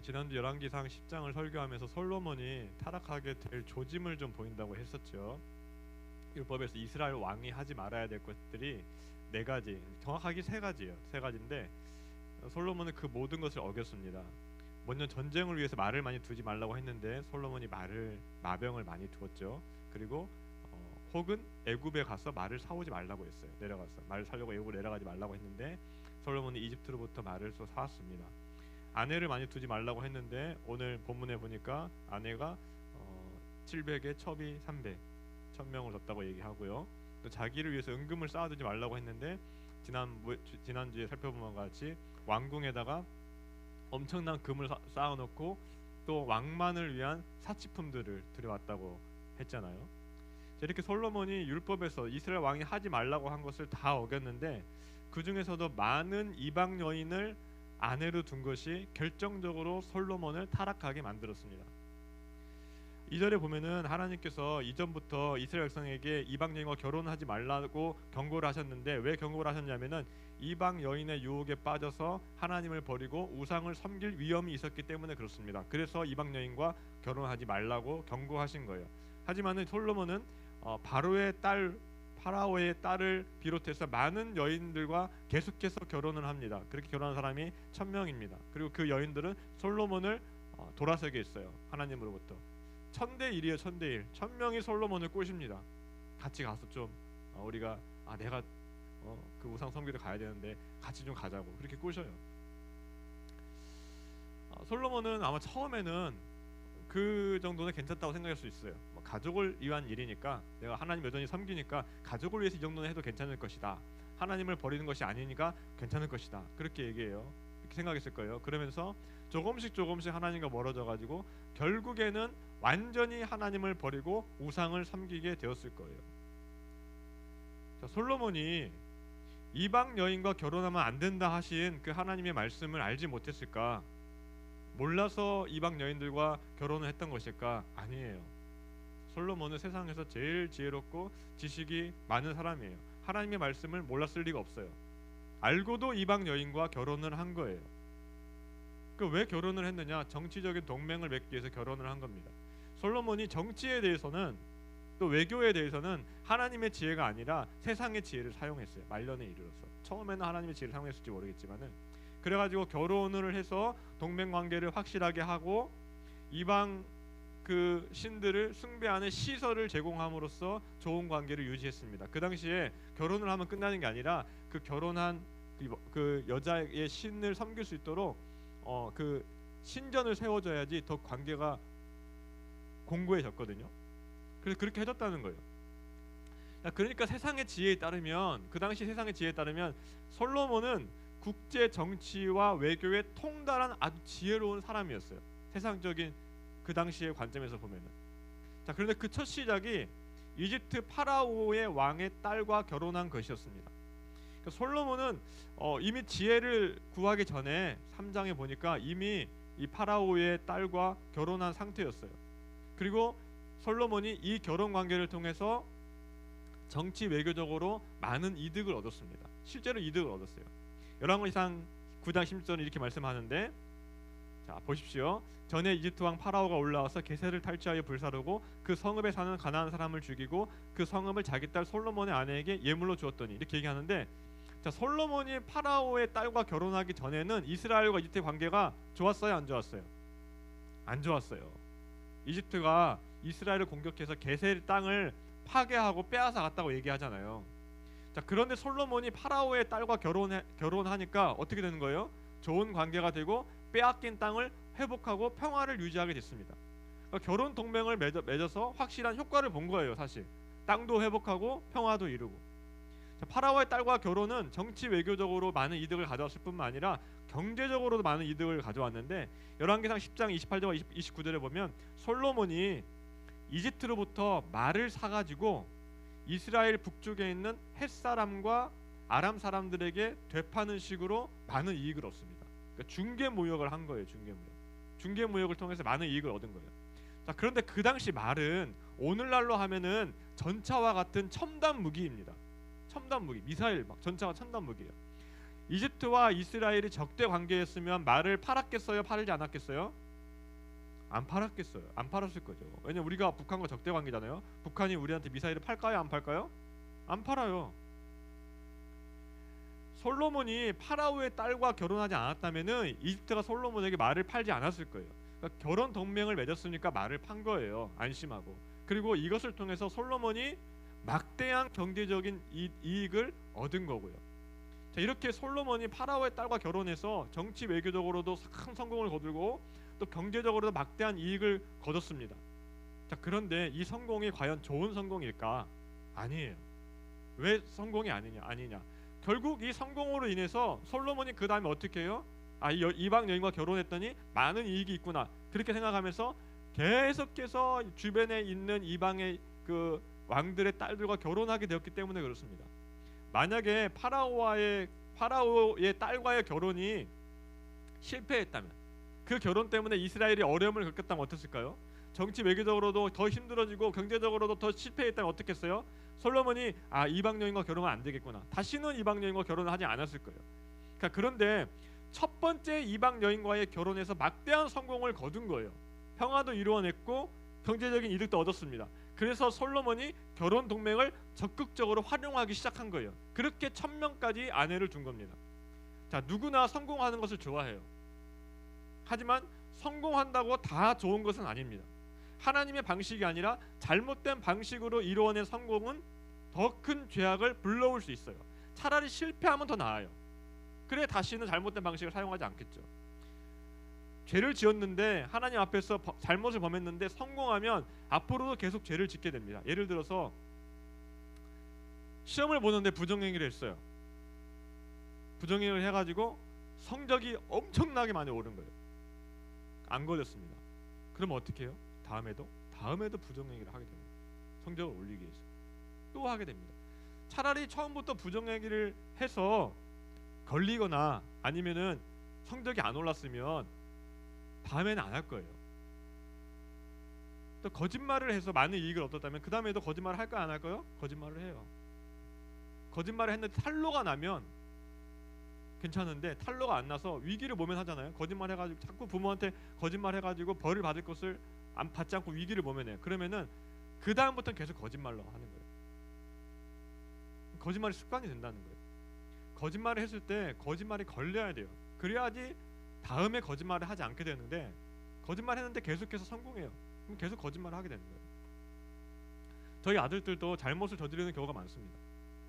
지난주 열왕기상 10장을 설교하면서 솔로몬이 타락하게 될 조짐을 좀 보인다고 했었죠. 율법에서 이스라엘 왕이 하지 말아야 될 것들이 네 가지, 정확하게 세 가지예요. 세 가지인데 솔로몬은 그 모든 것을 어겼습니다. 먼저 전쟁을 위해서 말을 많이 두지 말라고 했는데 솔로몬이 마병을 많이 두었죠. 그리고 혹은 애굽에 가서 말을 사오지 말라고 했어요. 내려가서 말을 사려고 애굽으로 내려가지 말라고 했는데 솔로몬이 이집트로부터 말을 또 사왔습니다. 아내를 많이 두지 말라고 했는데 오늘 본문에 보니까 아내가 700에 첩이 300, 1000명을 뒀다고 얘기하고요. 또 자기를 위해서 은금을 쌓아두지 말라고 했는데 지난주에 살펴본 것과 같이 왕궁에다가 엄청난 금을 쌓아놓고 또 왕만을 위한 사치품들을 들여왔다고 했잖아요. 이렇게 솔로몬이 율법에서 이스라엘 왕이 하지 말라고 한 것을 다 어겼는데 그 중에서도 많은 이방 여인을 아내로 둔 것이 결정적으로 솔로몬을 타락하게 만들었습니다. 2절에 보면은 하나님께서 이전부터 이스라엘 백성에게 이방 여인과 결혼하지 말라고 경고를 하셨는데 왜 경고를 하셨냐면은 이방 여인의 유혹에 빠져서 하나님을 버리고 우상을 섬길 위험이 있었기 때문에 그렇습니다. 그래서 이방 여인과 결혼하지 말라고 경고하신 거예요. 하지만은 솔로몬은 파라오의 딸을 비롯해서 많은 여인들과 계속해서 결혼을 합니다. 그렇게 결혼한 사람이 1000명입니다. 그리고 그 여인들은 솔로몬을 돌아서게 했어요. 하나님으로부터 1000대1이에요. 1000대1. 1000명이 솔로몬을 꼬십니다. 같이 가서 좀 우리가 내가 그 우상 섬기러 가야 되는데 같이 좀 가자고 그렇게 꼬셔요. 솔로몬은 아마 처음에는 그 정도는 괜찮다고 생각할 수 있어요. 가족을 위한 일이니까 내가 하나님 여전히 섬기니까 가족을 위해서 이 정도는 해도 괜찮을 것이다. 하나님을 버리는 것이 아니니까 괜찮을 것이다. 그렇게 얘기해요. 이렇게 생각했을 거예요. 그러면서 조금씩 하나님과 멀어져 가지고 결국에는 완전히 하나님을 버리고 우상을 섬기게 되었을 거예요. 자, 솔로몬이 이방 여인과 결혼하면 안 된다 하신 그 하나님의 말씀을 알지 못했을까? 몰라서 이방 여인들과 결혼을 했던 것일까? 아니에요. 솔로몬은 세상에서 제일 지혜롭고 지식이 많은 사람이에요. 하나님의 말씀을 몰랐을 리가 없어요. 알고도 이방 여인과 결혼을 한 거예요. 그 왜 결혼을 했느냐? 정치적인 동맹을 맺기 위해서 결혼을 한 겁니다. 솔로몬이 정치에 대해서는 또 외교에 대해서는 하나님의 지혜가 아니라 세상의 지혜를 사용했어요. 말년에 이르러서. 처음에는 하나님의 지혜를 사용했을지 모르겠지만은 그래가지고 결혼을 해서 동맹 관계를 확실하게 하고 이방 그 신들을 숭배하는 시설을 제공함으로써 좋은 관계를 유지했습니다. 그 당시에 결혼을 하면 끝나는 게 아니라 그 결혼한 그 여자의 신을 섬길 수 있도록 그 신전을 세워줘야지 더 관계가 공고해졌거든요. 그래서 그렇게 해줬다는 거예요. 그러니까 세상의 지혜에 따르면 그 당시 세상의 지혜에 따르면 솔로몬은 국제 정치와 외교에 통달한 아주 지혜로운 사람이었어요. 세상적인 그 당시의 관점에서 보면은. 자, 그런데 그 첫 시작이 이집트 파라오의 왕의 딸과 결혼한 것이었습니다. 그러니까 솔로몬은 이미 지혜를 구하기 전에 3장에 보니까 이미 이 파라오의 딸과 결혼한 상태였어요. 그리고 솔로몬이 이 결혼 관계를 통해서 정치 외교적으로 많은 이득을 얻었습니다. 실제로 이득을 얻었어요. 열왕기상 9장 16절은 이렇게 말씀하는데, 자 보십시오. 전에 이집트 왕 파라오가 올라와서 게셀을 탈취하여 불사르고 그 성읍에 사는 가나안 사람을 죽이고 그 성읍을 자기 딸 솔로몬의 아내에게 예물로 주었더니, 이렇게 얘기하는데, 자 솔로몬이 파라오의 딸과 결혼하기 전에는 이스라엘과 이집트의 관계가 좋았어요, 안 좋았어요? 안 좋았어요. 이집트가 이스라엘을 공격해서 게셀 땅을 파괴하고 빼앗아 갔다고 얘기하잖아요. 자 그런데 솔로몬이 파라오의 딸과 결혼하니까 어떻게 되는 거예요? 좋은 관계가 되고 빼앗긴 땅을 회복하고 평화를 유지하게 됐습니다. 그러니까 결혼 동맹을 맺어서 확실한 효과를 본 거예요. 사실 땅도 회복하고 평화도 이루고. 자, 파라오의 딸과 결혼은 정치 외교적으로 많은 이득을 가져왔을 뿐만 아니라 경제적으로도 많은 이득을 가져왔는데, 열왕기상 10장 28절과 29절에 보면 솔로몬이 이집트로부터 말을 사가지고 이스라엘 북쪽에 있는 헷 사람과 아람 사람들에게 되파는 식으로 많은 이익을 얻습니다. 그러니까 중개 무역을 한 거예요. 중개 무역을 통해서 많은 이익을 얻은 거예요. 자 그런데 그 당시 말은 오늘날로 하면은 전차와 같은 첨단 무기입니다. 첨단 무기, 미사일 막 전차가 첨단 무기예요. 이집트와 이스라엘이 적대 관계였으면 말을 팔았겠어요? 팔지 않았겠어요? 안 팔았겠어요. 안 팔았을 거죠. 왜냐면 우리가 북한과 적대 관계잖아요. 북한이 우리한테 미사일을 팔까요? 안 팔까요? 안 팔아요. 솔로몬이 파라오의 딸과 결혼하지 않았다면은 이집트가 솔로몬에게 말을 팔지 않았을 거예요. 그러니까 결혼 동맹을 맺었으니까 말을 판 거예요. 안심하고. 그리고 이것을 통해서 솔로몬이 막대한 경제적인 이익을 얻은 거고요. 자, 이렇게 솔로몬이 파라오의 딸과 결혼해서 정치 외교적으로도 큰 성공을 거두고 또 경제적으로도 막대한 이익을 거뒀습니다. 자, 그런데 이 성공이 과연 좋은 성공일까? 아니에요. 왜 성공이 아니냐? 결국 이 성공으로 인해서 솔로몬이 그 다음에 어떻게 해요? 이방 여인과 결혼했더니 많은 이익이 있구나 그렇게 생각하면서 계속해서 주변에 있는 이방의 그 왕들의 딸들과 결혼하게 되었기 때문에 그렇습니다. 만약에 파라오의 딸과의 결혼이 실패했다면, 그 결혼 때문에 이스라엘이 어려움을 겪었다면 어땠을까요? 정치 외교적으로도 더 힘들어지고 경제적으로도 더 실패했다면 어떻겠어요? 솔로몬이 이방 여인과 결혼하면 안 되겠구나. 다시는 이방 여인과 결혼을 하지 않았을 거예요. 그런데 첫 번째 이방 여인과의 결혼에서 막대한 성공을 거둔 거예요. 평화도 이루어냈고 경제적인 이득도 얻었습니다. 그래서 솔로몬이 결혼 동맹을 적극적으로 활용하기 시작한 거예요. 그렇게 1000명까지 아내를 둔 겁니다. 자, 누구나 성공하는 것을 좋아해요. 하지만 성공한다고 다 좋은 것은 아닙니다. 하나님의 방식이 아니라 잘못된 방식으로 이루어낸 성공은 더 큰 죄악을 불러올 수 있어요. 차라리 실패하면 더 나아요. 그래 다시는 잘못된 방식을 사용하지 않겠죠. 죄를 지었는데 하나님 앞에서 잘못을 범했는데 성공하면 앞으로도 계속 죄를 짓게 됩니다. 예를 들어서 시험을 보는데 부정행위를 했어요. 부정행위를 해가지고 성적이 엄청나게 많이 오른 거예요. 안 걸렸습니다. 그러면 어떻게 해요? 다음에도 부정행위를 하게 됩니다. 성적을 올리기 위해서 또 하게 됩니다. 차라리 처음부터 부정행위를 해서 걸리거나 아니면은 성적이 안 올랐으면 다음에는 안 할 거예요. 또 거짓말을 해서 많은 이익을 얻었다면 그 다음에도 거짓말을 할까요? 안 할까요? 거짓말을 해요. 거짓말을 했는데 탈로가 나면 괜찮은데 탈로가 안 나서 위기를 모면하잖아요. 거짓말 해가지고 자꾸 부모한테 거짓말 해가지고 벌을 받을 것을 안 받지 않고 위기를 모면해요. 그러면은 그 다음부터는 계속 거짓말로 하는 거예요. 거짓말이 습관이 된다는 거예요. 거짓말을 했을 때 거짓말이 걸려야 돼요. 그래야지 다음에 거짓말을 하지 않게 되는데 거짓말 했는데 계속해서 성공해요. 그럼 계속 거짓말을 하게 되는 거예요. 저희 아들들도 잘못을 저지르는 경우가 많습니다.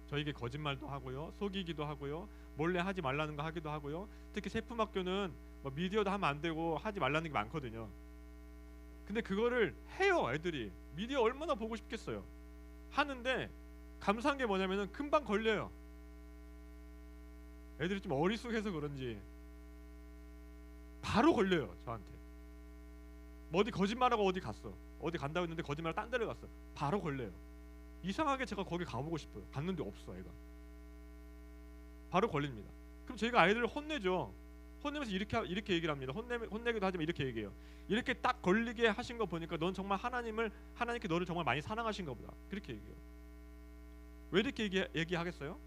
저에게 거짓말도 하고요, 속이기도 하고요, 몰래 하지 말라는 거 하기도 하고요. 특히 세품학교는 뭐 미디어도 하면 안 되고 하지 말라는 게 많거든요. 근데 그거를 해요. 애들이 미디어 얼마나 보고 싶겠어요. 하는데 감사한 게 뭐냐면은 금방 걸려요. 애들이 좀 어리숙해서 그런지 바로 걸려요. 저한테 뭐 어디 거짓말하고 어디 갔어, 어디 간다고 했는데 거짓말 딴 데를 갔어. 바로 걸려요. 이상하게 제가 거기 가보고 싶어요. 갔는데 없어. 애가 바로 걸립니다. 그럼 저희가 아이들을 혼내죠. 혼내면서 이렇게 얘기를 합니다. 혼내기도 하지만 이렇게 얘기해요. 이렇게 딱 걸리게 하신 거 보니까 넌 정말 하나님께 너를 정말 많이 사랑하신가 보다. 그렇게 얘기해요. 왜 이렇게 얘기하겠어요?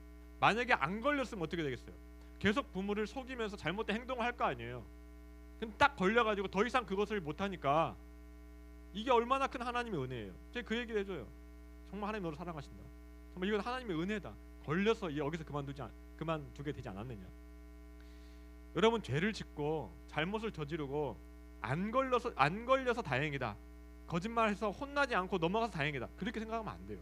만약에 안 걸렸으면 어떻게 되겠어요? 계속 부모를 속이면서 잘못된 행동을 할 거 아니에요. 근데 딱 걸려가지고 더 이상 그것을 못하니까 이게 얼마나 큰 하나님의 은혜예요. 제가 그 얘기를 해줘요. 정말 하나님 너를 사랑하신다. 정말 이건 하나님의 은혜다. 걸려서 여기서 그만두게 되지 않았느냐. 여러분, 죄를 짓고 잘못을 저지르고 안 걸려서 다행이다. 거짓말해서 혼나지 않고 넘어가서 다행이다. 그렇게 생각하면 안 돼요.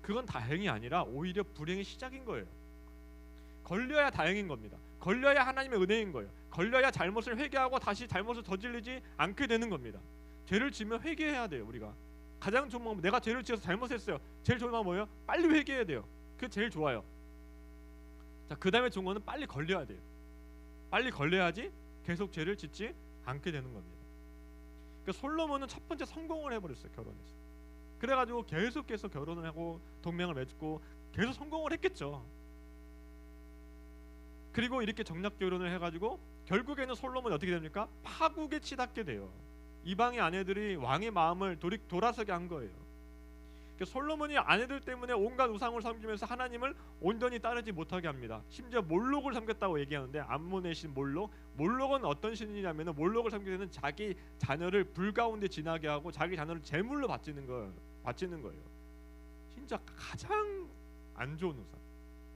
그건 다행이 아니라 오히려 불행의 시작인 거예요. 걸려야 다행인 겁니다. 걸려야 하나님의 은혜인 거예요. 걸려야 잘못을 회개하고 다시 잘못을 저지르지 않게 되는 겁니다. 죄를 지으면 회개해야 돼요. 우리가 가장 좋은 방법, 내가 죄를 지어서 잘못했어요. 제일 좋은 방법은 뭐예요? 빨리 회개해야 돼요. 그게 제일 좋아요. 자, 그 다음에 좋은 거는 빨리 걸려야 돼요. 빨리 걸려야지 계속 죄를 짓지 않게 되는 겁니다. 그러니까 솔로몬은 첫 번째 성공을 해버렸어요. 결혼해서. 그래가지고 계속 결혼을 하고 동맹을 맺고 계속 성공을 했겠죠. 그리고 이렇게 정략 결혼을 해가지고 결국에는 솔로몬이 어떻게 됩니까? 파국에 치닫게 돼요. 이방의 아내들이 왕의 마음을 돌아서게 한 거예요. 솔로몬이 아내들 때문에 온갖 우상을 섬기면서 하나님을 온전히 따르지 못하게 합니다. 심지어 몰록을 섬겼다고 얘기하는데 암몬의 신 몰록은 어떤 신이냐면 몰록을 섬기게 되는 자기 자녀를 불 가운데 지나게 하고 자기 자녀를 제물로 바치는 거예요. 진짜 가장 안 좋은 우상.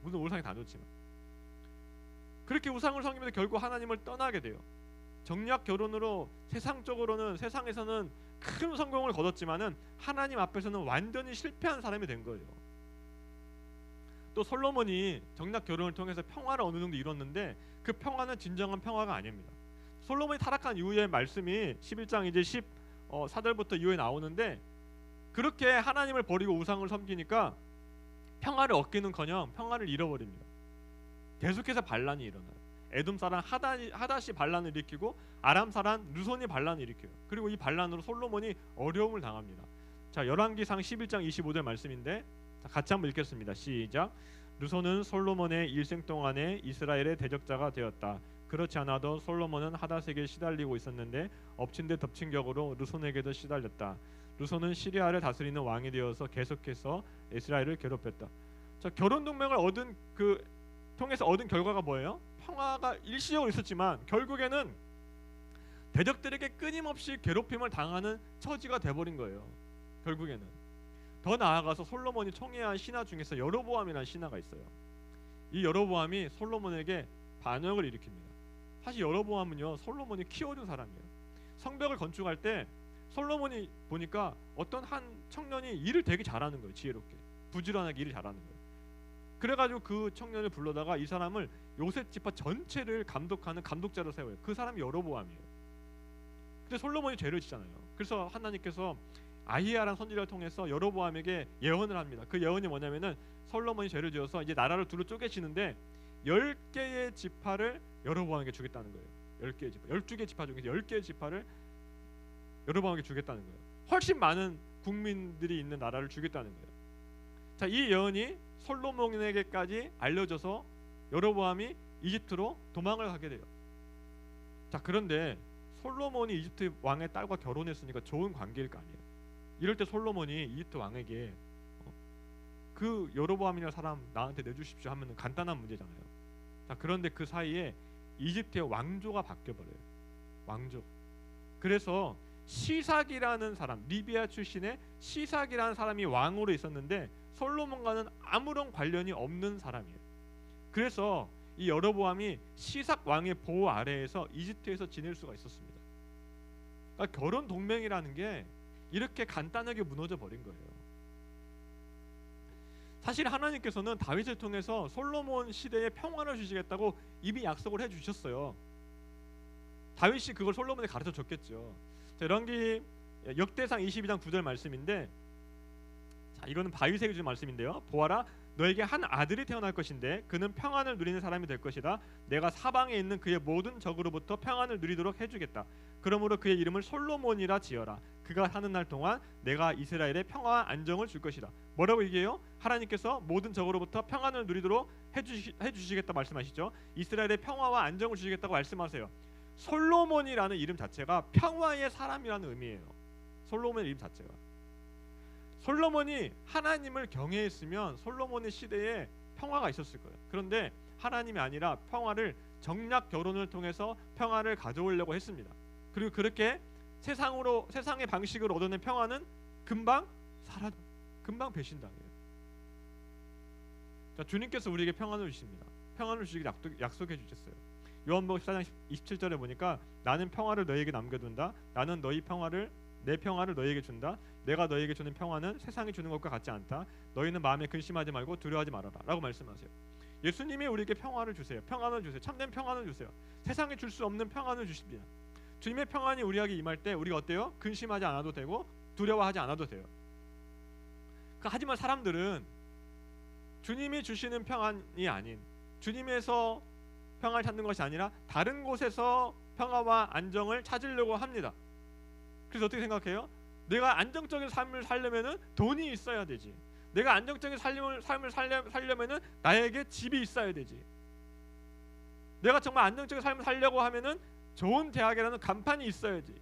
무슨 우상이 다 좋지만 그렇게 우상을 섬기면서 결국 하나님을 떠나게 돼요. 정략 결혼으로 세상에서는 큰 성공을 거뒀지만은 하나님 앞에서는 완전히 실패한 사람이 된 거예요. 또 솔로몬이 정략 결혼을 통해서 평화를 어느 정도 이뤘는데 그 평화는 진정한 평화가 아닙니다. 솔로몬이 타락한 이후의 말씀이 11장 이제 14절부터 이후에 나오는데 그렇게 하나님을 버리고 우상을 섬기니까 평화를 얻기는커녕 평화를 잃어버립니다. 계속해서 반란이 일어나요. 에돔 사람 하닷이 반란을 일으키고 아람 사람 르손이 반란을 일으켜요. 그리고 이 반란으로 솔로몬이 어려움을 당합니다. 자, 열왕기상 11장 25절 말씀인데 같이 한번 읽겠습니다. 시작. 르손은 솔로몬의 일생 동안에 이스라엘의 대적자가 되었다. 그렇지 않아도 솔로몬은 하닷에게 시달리고 있었는데 엎친 데 덮친 격으로 르손에게도 시달렸다. 르손은 시리아를 다스리는 왕이 되어서 계속해서 이스라엘을 괴롭혔다. 자, 결혼 동맹을 통해서 얻은 결과가 뭐예요? 평화가 일시적으로 있었지만 결국에는 대적들에게 끊임없이 괴롭힘을 당하는 처지가 돼버린 거예요. 결국에는 더 나아가서 솔로몬이 청해한 신하 중에서 여로보암이라는 신하가 있어요. 이 여로보암이 솔로몬에게 반역을 일으킵니다. 사실 여로보암은요 솔로몬이 키워준 사람이에요. 성벽을 건축할 때 솔로몬이 보니까 어떤 한 청년이 일을 되게 잘하는 거예요. 지혜롭게 부지런하게 일을 잘하는 거예요. 그래가지고 그 청년을 불러다가 이 사람을 요셉 지파 전체를 감독하는 감독자로 세워요. 그 사람이 여로보암이에요. 근데 솔로몬이 죄를 짓잖아요. 그래서 하나님께서 아히야라는 선지자를 통해서 여로보암에게 예언을 합니다. 그 예언이 뭐냐면은 솔로몬이 죄를 지어서 이제 나라를 둘로 쪼개시는데 10개의 지파를 여로보암에게 주겠다는 거예요. 10개의 지파, 12개 지파 중에서 10개의 지파를 여로보암에게 주겠다는 거예요. 훨씬 많은 국민들이 있는 나라를 주겠다는 거예요. 자, 이 예언이 솔로몬에게까지 알려져서 여로보암이 이집트로 도망을 가게 돼요. 자, 그런데 솔로몬이 이집트 왕의 딸과 결혼했으니까 좋은 관계일 거 아니에요. 이럴 때 솔로몬이 이집트 왕에게 그 여로보암이라는 사람 나한테 내주십시오 하면 간단한 문제잖아요. 자, 그런데 그 사이에 이집트의 왕조가 바뀌어버려요. 왕조. 그래서 시삭이라는 사람, 리비아 출신의 시삭이라는 사람이 왕으로 있었는데 솔로몬과는 아무런 관련이 없는 사람이에요. 그래서 이 여로보암이 시삭 왕의 보호 아래에서 이집트에서 지낼 수가 있었습니다. 그러니까 결혼 동맹이라는 게 이렇게 간단하게 무너져 버린 거예요. 사실 하나님께서는 다윗을 통해서 솔로몬 시대에 평화를 주시겠다고 이미 약속을 해주셨어요. 다윗이 그걸 솔로몬에 가르쳐 줬겠죠. 자, 역대상 22장 9절 말씀인데, 자, 이거는 다윗에게 준 말씀인데요. 보아라, 너에게 한 아들이 태어날 것인데 그는 평안을 누리는 사람이 될 것이다. 내가 사방에 있는 그의 모든 적으로부터 평안을 누리도록 해주겠다. 그러므로 그의 이름을 솔로몬이라 지어라. 그가 사는 날 동안 내가 이스라엘에 평화와 안정을 줄 것이다. 뭐라고 얘기해요? 하나님께서 모든 적으로부터 평안을 누리도록 해주시겠다 말씀하시죠. 이스라엘에 평화와 안정을 주시겠다고 말씀하세요. 솔로몬이라는 이름 자체가 평화의 사람이라는 의미예요. 솔로몬의 이름 자체가. 솔로몬이 하나님을 경외했으면 솔로몬의 시대에 평화가 있었을 거예요. 그런데 하나님이 아니라 평화를 정략 결혼을 통해서 평화를 가져오려고 했습니다. 그리고 그렇게 세상의 방식으로 얻어낸 평화는 금방 사라져, 금방 배신당해요. 자, 주님께서 우리에게 평안을 주십니다. 평안을 주시기 약속해 주셨어요. 요한복음 14장 27절에 보니까 나는 평화를 너희에게 남겨둔다. 나는 내 평화를 너희에게 준다. 내가 너희에게 주는 평화는 세상이 주는 것과 같지 않다. 너희는 마음에 근심하지 말고 두려워하지 말아라 라고 말씀하세요. 예수님이 우리에게 평화를 주세요. 평안을 주세요. 참된 평안을 주세요. 세상에 줄 수 없는 평안을 주십니다. 주님의 평안이 우리에게 임할 때 우리가 어때요? 근심하지 않아도 되고 두려워하지 않아도 돼요. 하지만 사람들은 주님이 주시는 평안이 아닌, 주님에서 평안을 찾는 것이 아니라 다른 곳에서 평화와 안정을 찾으려고 합니다. 그래서 어떻게 생각해요? 내가 안정적인 삶을 살려면은 돈이 있어야 되지. 내가 안정적인 삶을 살려면은 나에게 집이 있어야 되지. 내가 정말 안정적인 삶을 살려고 하면은 좋은 대학이라는 간판이 있어야지.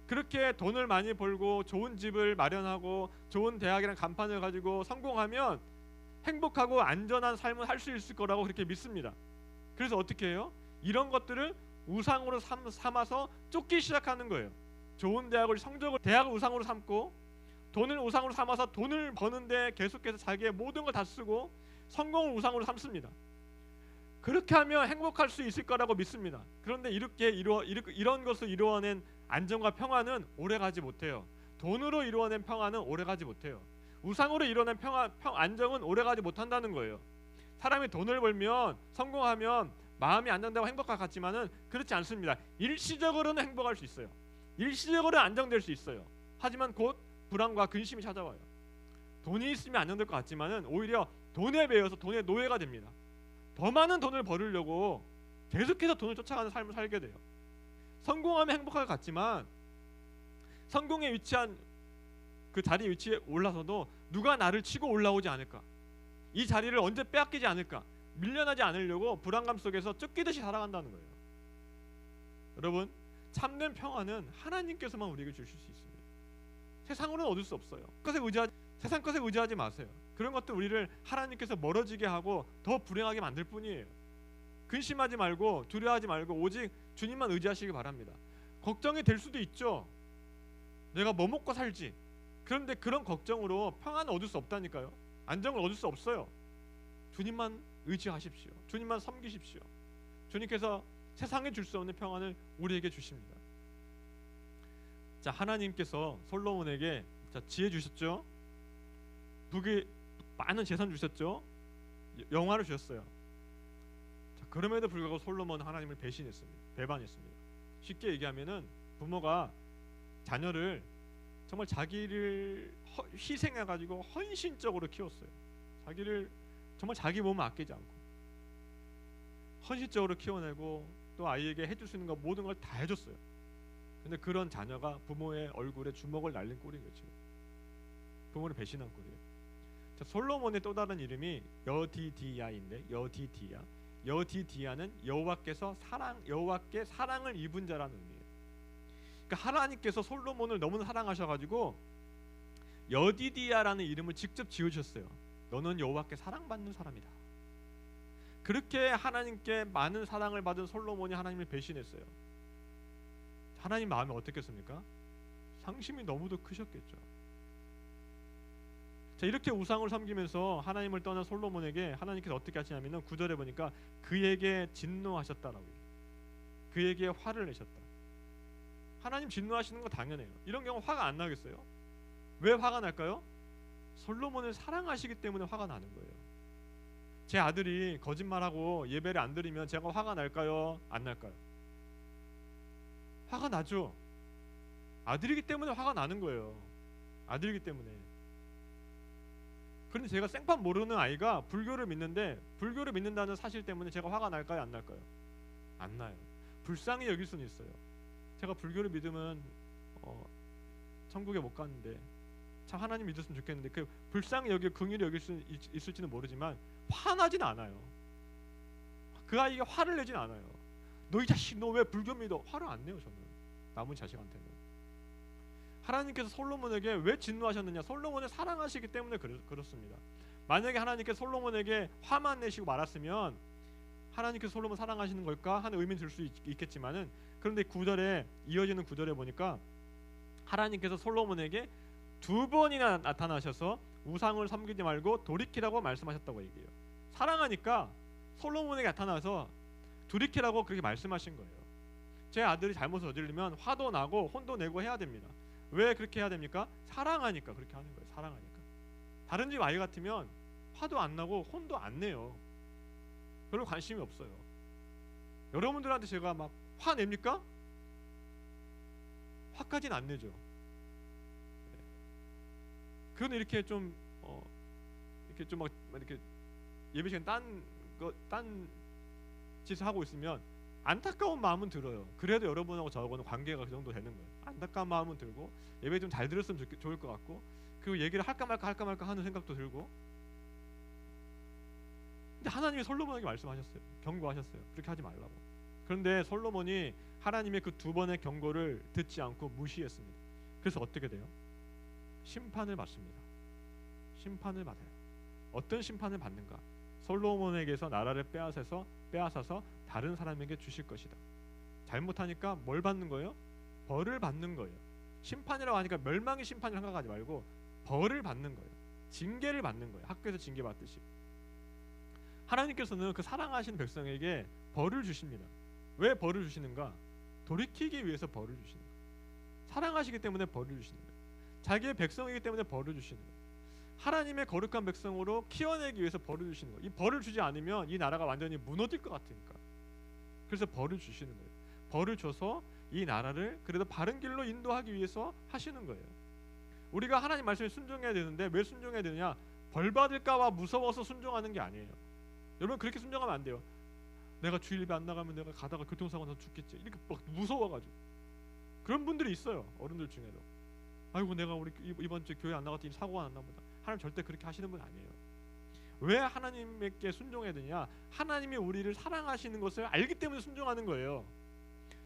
그렇게 돈을 많이 벌고 좋은 집을 마련하고 좋은 대학이랑 간판을 가지고 성공하면 행복하고 안전한 삶을 할 수 있을 거라고 그렇게 믿습니다. 그래서 어떻게 해요? 이런 것들을 우상으로 삼아서 쫓기 시작하는 거예요. 좋은 대학을 성적을 대학을 우상으로 삼고 돈을 우상으로 삼아서 돈을 버는데 계속해서 자기의 모든 걸 다 쓰고 성공을 우상으로 삼습니다. 그렇게 하면 행복할 수 있을 거라고 믿습니다. 그런데 이런 것을 이루어낸 안정과 평안은 오래가지 못해요. 돈으로 이루어낸 평안은 오래가지 못해요. 우상으로 이루어낸 안정은 오래가지 못한다는 거예요. 사람이 돈을 벌면 성공하면 마음이 안정되고 행복할 것 같지만은 그렇지 않습니다. 일시적으로는 행복할 수 있어요. 일시적으로 안정될 수 있어요. 하지만 곧 불안과 근심이 찾아와요. 돈이 있으면 안정될 것 같지만은 오히려 돈에 매여서 돈의 노예가 됩니다. 더 많은 돈을 벌으려고 계속해서 돈을 쫓아가는 삶을 살게 돼요. 성공하면 행복할 것 같지만 성공에 위치한 그 자리 위치에 올라서도 누가 나를 치고 올라오지 않을까, 이 자리를 언제 빼앗기지 않을까, 밀려나지 않으려고 불안감 속에서 쫓기듯이 살아간다는 거예요. 여러분, 참된 평안은 하나님께서만 우리에게 주실 수 있습니다. 세상으로는 얻을 수 없어요. 세상 것에 의지하지 마세요. 그런 것들 우리를 하나님께서 멀어지게 하고 더 불행하게 만들 뿐이에요. 근심하지 말고 두려워하지 말고 오직 주님만 의지하시기 바랍니다. 걱정이 될 수도 있죠. 내가 뭐 먹고 살지. 그런데 그런 걱정으로 평안을 얻을 수 없다니까요. 안정을 얻을 수 없어요. 주님만 의지하십시오. 주님만 섬기십시오. 주님께서 세상에 줄 수 없는 평안을 우리에게 주십니다. 자, 하나님께서 솔로몬에게 지혜 주셨죠. 북이 많은 재산 주셨죠. 영화를 주셨어요. 자, 그럼에도 불구하고 솔로몬은 하나님을 배반했습니다. 쉽게 얘기하면은 부모가 자녀를 정말 자기를 희생해가지고 헌신적으로 키웠어요. 자기를 정말 자기 몸을 아끼지 않고 헌신적으로 키워내고 또 아이에게 해줄 수 있는 거 모든 걸 다 해줬어요. 근데 그런 자녀가 부모의 얼굴에 주먹을 날린 꼴인 거죠. 부모를 배신한 꼴이에요. 자, 솔로몬의 또 다른 이름이 여디디야인데, 여디디야는 여호와께 사랑을 입은 자라는 의미예요. 그러니까 하나님께서 솔로몬을 너무나 사랑하셔가지고 여디디야라는 이름을 직접 지으셨어요. 너는 여호와께 사랑받는 사람이다. 그렇게 하나님께 많은 사랑을 받은 솔로몬이 하나님을 배신했어요. 하나님 마음이 어떻겠습니까? 상심이 너무도 크셨겠죠. 자, 이렇게 우상을 섬기면서 하나님을 떠난 솔로몬에게 하나님께서 어떻게 하시냐면은 9절에 보니까 그에게 진노하셨다라고 해요. 그에게 화를 내셨다. 하나님 진노하시는 거 당연해요. 이런 경우 화가 안 나겠어요? 왜 화가 날까요? 솔로몬을 사랑하시기 때문에 화가 나는 거예요. 제 아들이 거짓말하고 예배를 안 드리면 제가 화가 날까요? 안 날까요? 화가 나죠. 아들이기 때문에 화가 나는 거예요. 아들이기 때문에. 그런데 제가 생판 모르는 아이가 불교를 믿는데 불교를 믿는다는 사실 때문에 제가 화가 날까요? 안 날까요? 안 나요. 불쌍히 여길 수는 있어요. 제가 불교를 믿으면 천국에 못 가는데 참 하나님 믿었으면 좋겠는데 그 불쌍히 여길 긍휼히 여길 수 있을지는 모르지만 화나진 않아요. 그 아이가 화를 내진 않아요. 너 이 자식 너 왜 불교 믿어? 화를 안 내요. 저는 남은 자식한테는. 하나님께서 솔로몬에게 왜 진노하셨느냐? 솔로몬을 사랑하시기 때문에 그렇습니다. 만약에 하나님께서 솔로몬에게 화만 내시고 말았으면 하나님께서 솔로몬 사랑하시는 걸까 하는 의미는 들 수 있겠지만은 그런데 이어지는 구절에 보니까 하나님께서 솔로몬에게 2번이나 나타나셔서 우상을 섬기지 말고 돌이키라고 말씀하셨다고 얘기해요. 사랑하니까 솔로몬에게 나타나서 돌이키라고 그렇게 말씀하신 거예요. 제 아들이 잘못을 저지르면 화도 나고 혼도 내고 해야 됩니다. 왜 그렇게 해야 됩니까? 사랑하니까 그렇게 하는 거예요. 사랑하니까. 다른 집 아이 같으면 화도 안 나고 혼도 안 내요. 별로 관심이 없어요. 여러분들한테 제가 막 화냅니까? 화까지는 안 내죠. 그건 이렇게 좀 이렇게 좀 막 이렇게 예배 시간 딴 짓을 하고 있으면 안타까운 마음은 들어요. 그래도 여러분하고 저하고는 관계가 그 정도 되는 거예요. 안타까운 마음은 들고 예배 좀 잘 들었으면 좋을 것 같고 그리고 얘기를 할까 말까 하는 생각도 들고. 근데 하나님이 솔로몬에게 말씀하셨어요. 경고하셨어요. 그렇게 하지 말라고. 그런데 솔로몬이 하나님의 그 두 번의 경고를 듣지 않고 무시했습니다. 그래서 어떻게 돼요? 심판을 받습니다. 심판을 받아요. 어떤 심판을 받는가? 솔로몬에게서 나라를 빼앗아서 다른 사람에게 주실 것이다. 잘못하니까 뭘 받는 거예요? 벌을 받는 거예요. 심판이라고 하니까 멸망의 심판을 생각하지 말고 벌을 받는 거예요. 징계를 받는 거예요. 학교에서 징계 받듯이. 하나님께서는 그 사랑하시는 백성에게 벌을 주십니다. 왜 벌을 주시는가? 돌이키기 위해서 벌을 주시는 거예요. 사랑하시기 때문에 벌을 주시는 거예요. 자기의 백성이기 때문에 벌을 주시는 거예요. 하나님의 거룩한 백성으로 키워내기 위해서 벌을 주시는 거예요. 이 벌을 주지 않으면 이 나라가 완전히 무너질 것 같으니까. 그래서 벌을 주시는 거예요. 벌을 줘서 이 나라를 그래도 바른 길로 인도하기 위해서 하시는 거예요. 우리가 하나님 말씀에 순종해야 되는데 왜 순종해야 되느냐? 벌 받을까 봐 무서워서 순종하는 게 아니에요. 여러분 그렇게 순종하면 안 돼요. 내가 주일 예배 안 나가면 내가 가다가 교통사고 나서 죽겠지. 이렇게 막 무서워가지고 그런 분들이 있어요. 어른들 중에도. 아이고 내가 우리 이번 주 교회 안 나갔더니 사고가 났나 보다. 하나님 절대 그렇게 하시는 분 아니에요. 왜 하나님께 순종해야 되냐? 하나님이 우리를 사랑하시는 것을 알기 때문에 순종하는 거예요.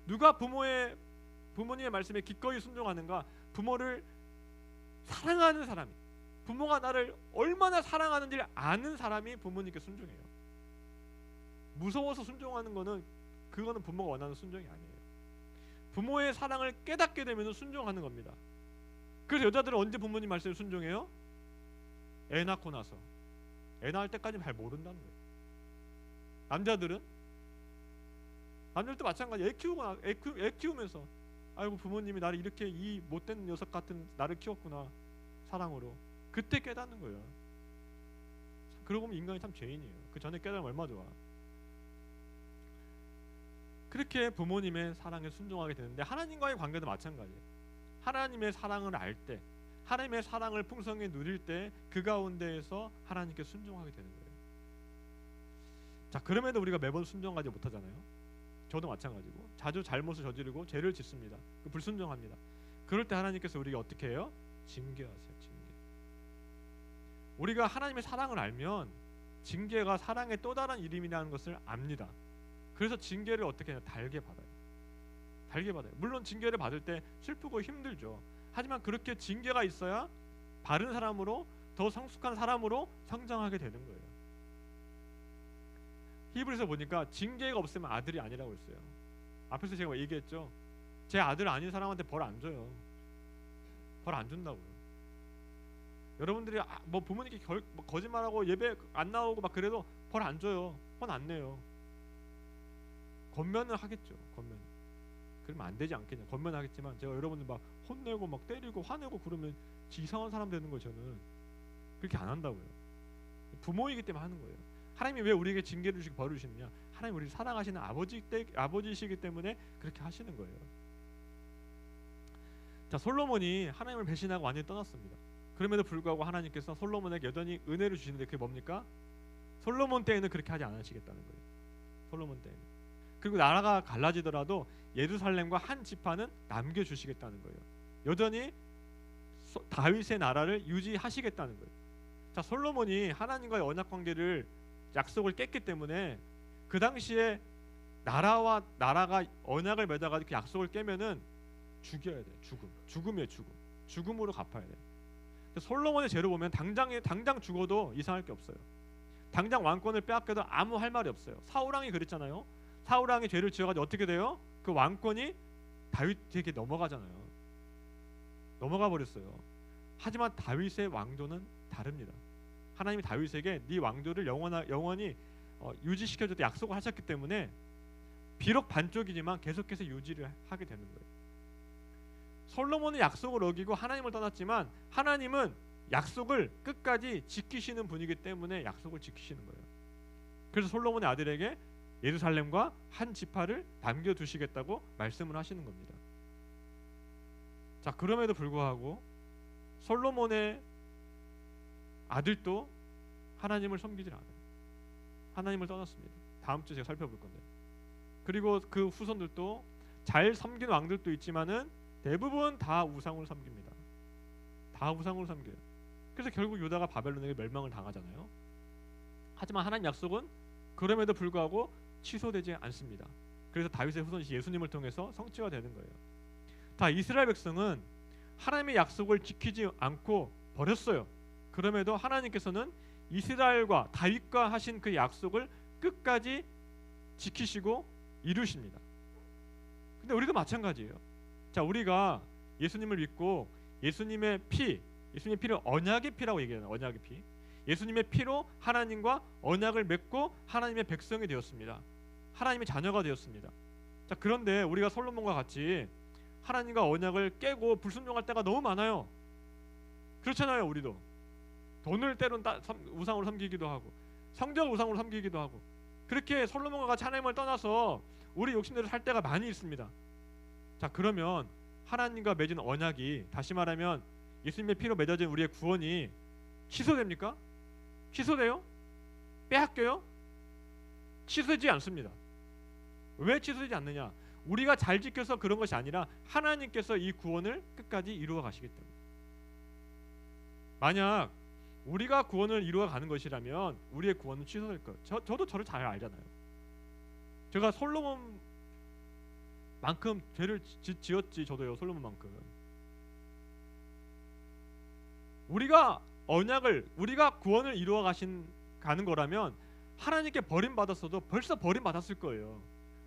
누가 부모님의 말씀에 기꺼이 순종하는가? 부모를 사랑하는 사람이, 부모가 나를 얼마나 사랑하는지를 아는 사람이 부모님께 순종해요. 무서워서 순종하는 그거는 부모가 원하는 순종이 아니에요. 부모의 사랑을 깨닫게 되면 순종하는 겁니다. 그래서 여자들은 언제 부모님 말씀에 순종해요? 애 낳고 나서. 애 낳을 때까지 잘 모른다는 거예요. 남자들도 마찬가지. 애 키우면서 아이고 부모님이 나를 이렇게 이 못된 녀석 같은 나를 키웠구나 사랑으로. 그때 깨닫는 거예요. 그러고 보면 인간이 참 죄인이에요. 그 전에 깨달으면 얼마나 좋아. 그렇게 부모님의 사랑에 순종하게 되는데 하나님과의 관계도 마찬가지예요. 하나님의 사랑을 알 때, 하나님의 사랑을 풍성히 누릴 때 그 가운데에서 하나님께 순종하게 되는 거예요. 자, 그럼에도 우리가 매번 순종하지 못하잖아요. 저도 마찬가지고 자주 잘못을 저지르고 죄를 짓습니다. 불순종합니다. 그럴 때 하나님께서 우리가 어떻게 해요? 징계하세요. 징계. 우리가 하나님의 사랑을 알면 징계가 사랑의 또 다른 이름이라는 것을 압니다. 그래서 징계를 어떻게 하냐? 달게 받아요. 달게 받아요. 물론 징계를 받을 때 슬프고 힘들죠. 하지만 그렇게 징계가 있어야 바른 사람으로, 더 성숙한 사람으로 성장하게 되는 거예요. 히브리서 보니까 징계가 없으면 아들이 아니라고 했어요. 앞에서 제가 얘기했죠. 제 아들 아닌 사람한테 벌 안 줘요. 벌 안 준다고요. 여러분들이 뭐 부모님께 뭐 거짓말하고 예배 안 나오고 막 그래도 벌 안 줘요. 혼 안 내요. 권면을 하겠죠. 권면. 그러면 안 되지 않겠냐. 권면하겠지만 제가 여러분들 막 혼내고 막 때리고 화내고 그러면 이상한 사람 되는 거예요. 저는 그렇게 안 한다고요. 부모이기 때문에 하는 거예요. 하나님이 왜 우리에게 징계를 주시고 벌을 주시느냐? 하나님 우리를 사랑하시는 아버지시기 때문에 그렇게 하시는 거예요. 자, 솔로몬이 하나님을 배신하고 완전히 떠났습니다. 그럼에도 불구하고 하나님께서 솔로몬에게 여전히 은혜를 주시는데 그게 뭡니까? 솔로몬 때에는 그렇게 하지 않으시겠다는 거예요. 솔로몬 때에는. 그리고 나라가 갈라지더라도 예루살렘과 한 지파는 남겨주시겠다는 거예요. 여전히 다윗의 나라를 유지하시겠다는 거예요. 자, 솔로몬이 하나님과의 언약 관계를 약속을 깼기 때문에 그 당시에 나라가 언약을 맺어가지고 그 약속을 깨면은 죽여야 돼. 죽음이에요. 죽음으로 갚아야 돼. 솔로몬의 죄로 보면 당장 죽어도 이상할 게 없어요. 당장 왕권을 빼앗겨도 아무 할 말이 없어요. 사울왕이 그랬잖아요. 사울왕이 죄를 지어가지고 어떻게 돼요? 그 왕권이 다윗에게 넘어가잖아요. 넘어가 버렸어요. 하지만 다윗의 왕조는 다릅니다. 하나님이 다윗에게 네 왕조를 영원히 유지시켜줬다 약속을 하셨기 때문에 비록 반쪽이지만 계속해서 유지를 하게 되는 거예요. 솔로몬은 약속을 어기고 하나님을 떠났지만 하나님은 약속을 끝까지 지키시는 분이기 때문에 약속을 지키시는 거예요. 그래서 솔로몬의 아들에게 예루살렘과 한 지파를 남겨두시겠다고 말씀을 하시는 겁니다. 자, 그럼에도 불구하고 솔로몬의 아들도 하나님을 섬기지 않아요. 하나님을 떠났습니다. 다음 주에 제가 살펴볼 건데. 그리고 그 후손들도 잘 섬긴 왕들도 있지만은 대부분 다 우상을 섬깁니다. 다 우상을 섬겨요. 그래서 결국 유다가 바벨론에게 멸망을 당하잖아요. 하지만 하나님 약속은 그럼에도 불구하고 취소되지 않습니다. 그래서 다윗의 후손이신 예수님을 통해서 성취가 되는 거예요. 다 이스라엘 백성은 하나님의 약속을 지키지 않고 버렸어요. 그럼에도 하나님께서는 이스라엘과 다윗과 하신 그 약속을 끝까지 지키시고 이루십니다. 근데 우리도 마찬가지예요. 자, 우리가 예수님을 믿고 예수님의 피를 언약의 피라고 얘기해요. 언약의 피. 예수님의 피로 하나님과 언약을 맺고 하나님의 백성이 되었습니다. 하나님의 자녀가 되었습니다. 자, 그런데 우리가 솔로몬과 같이 하나님과 언약을 깨고 불순종할 때가 너무 많아요. 그렇잖아요. 우리도 돈을 때론 우상으로 섬기기도 하고 성전을 우상으로 섬기기도 하고 그렇게 솔로몬과 같이 하나님을 떠나서 우리 욕심대로 살 때가 많이 있습니다. 자, 그러면 하나님과 맺은 언약이, 다시 말하면 예수님의 피로 맺어진 우리의 구원이 취소됩니까? 취소돼요? 빼앗겨요? 취소되지 않습니다. 왜 취소되지 않느냐? 우리가 잘 지켜서 그런 것이 아니라 하나님께서 이 구원을 끝까지 이루어 가시기 때문에. 만약 우리가 구원을 이루어 가는 것이라면 우리의 구원은 취소될 거예요. 저도 저를 잘 알잖아요. 제가 솔로몬만큼 죄를 지었지. 저도요. 솔로몬만큼. 우리가 구원을 이루어 가는 거라면 하나님께 버림받았어도 벌써 버림받았을 거예요.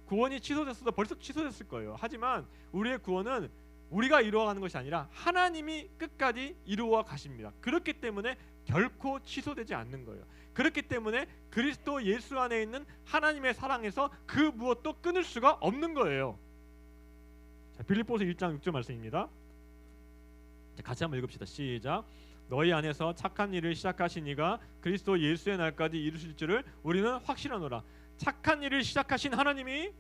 구원이 취소됐어도 벌써 취소됐을 거예요. 하지만 우리의 구원은 우리가 이루어가는 것이 아니라 하나님이 끝까지 이루어 가십니다. 그렇기 때문에 결코 취소되지 않는 거예요. 그렇기 때문에 그리스도 예수 안에 있는 하나님의 사랑에서 그 무엇도 끊을 수가 없는 거예요. 자, 빌립보서 1장 6절 말씀입니다. 자, 같이 한번 읽읍시다. 시작. 너희 안에서 착한 일을 시작하신 이가 그리스도 예수의 날까지 이루실 줄을 우리는 확신하노라. 착한 일을 시작하신 하나님이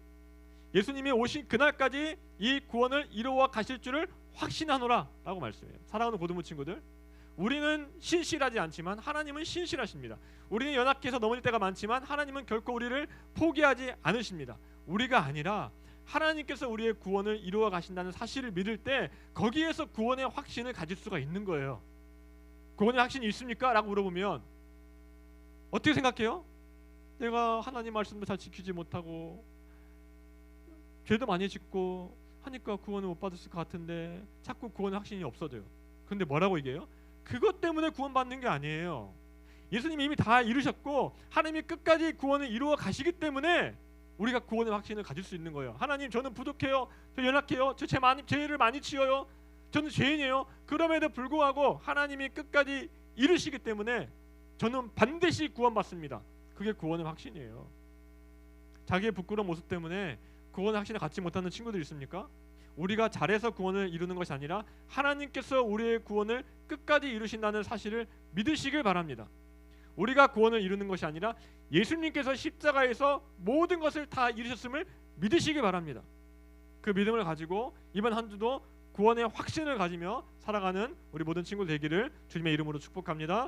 예수님이 오신 그날까지 이 구원을 이루어 가실 줄을 확신하노라 라고 말씀해요. 사랑하는 고등부 친구들, 우리는 신실하지 않지만 하나님은 신실하십니다. 우리는 연약해서 넘어질 때가 많지만 하나님은 결코 우리를 포기하지 않으십니다. 우리가 아니라 하나님께서 우리의 구원을 이루어 가신다는 사실을 믿을 때 거기에서 구원의 확신을 가질 수가 있는 거예요. 구원의 확신이 있습니까? 라고 물어보면 어떻게 생각해요? 내가 하나님 말씀도 잘 지키지 못하고 죄도 많이 짓고 하니까 구원을 못 받았을 것 같은데 자꾸 구원의 확신이 없어져요. 그런데 뭐라고 얘기해요? 그것 때문에 구원받는 게 아니에요. 예수님이 이미 다 이루셨고 하나님이 끝까지 구원을 이루어 가시기 때문에 우리가 구원의 확신을 가질 수 있는 거예요. 하나님, 저는 부족해요. 저 연약해요. 저 죄를 많이 지어요. 저는 죄인이에요. 그럼에도 불구하고 하나님이 끝까지 이루시기 때문에 저는 반드시 구원받습니다. 그게 구원의 확신이에요. 자기의 부끄러운 모습 때문에 구원의 확신을 갖지 못하는 친구들 있습니까? 우리가 잘해서 구원을 이루는 것이 아니라 하나님께서 우리의 구원을 끝까지 이루신다는 사실을 믿으시길 바랍니다. 우리가 구원을 이루는 것이 아니라 예수님께서 십자가에서 모든 것을 다 이루셨음을 믿으시길 바랍니다. 그 믿음을 가지고 이번 한 주도 구원의 확신을 가지며 살아가는 우리 모든 친구들 되기를 주님의 이름으로 축복합니다.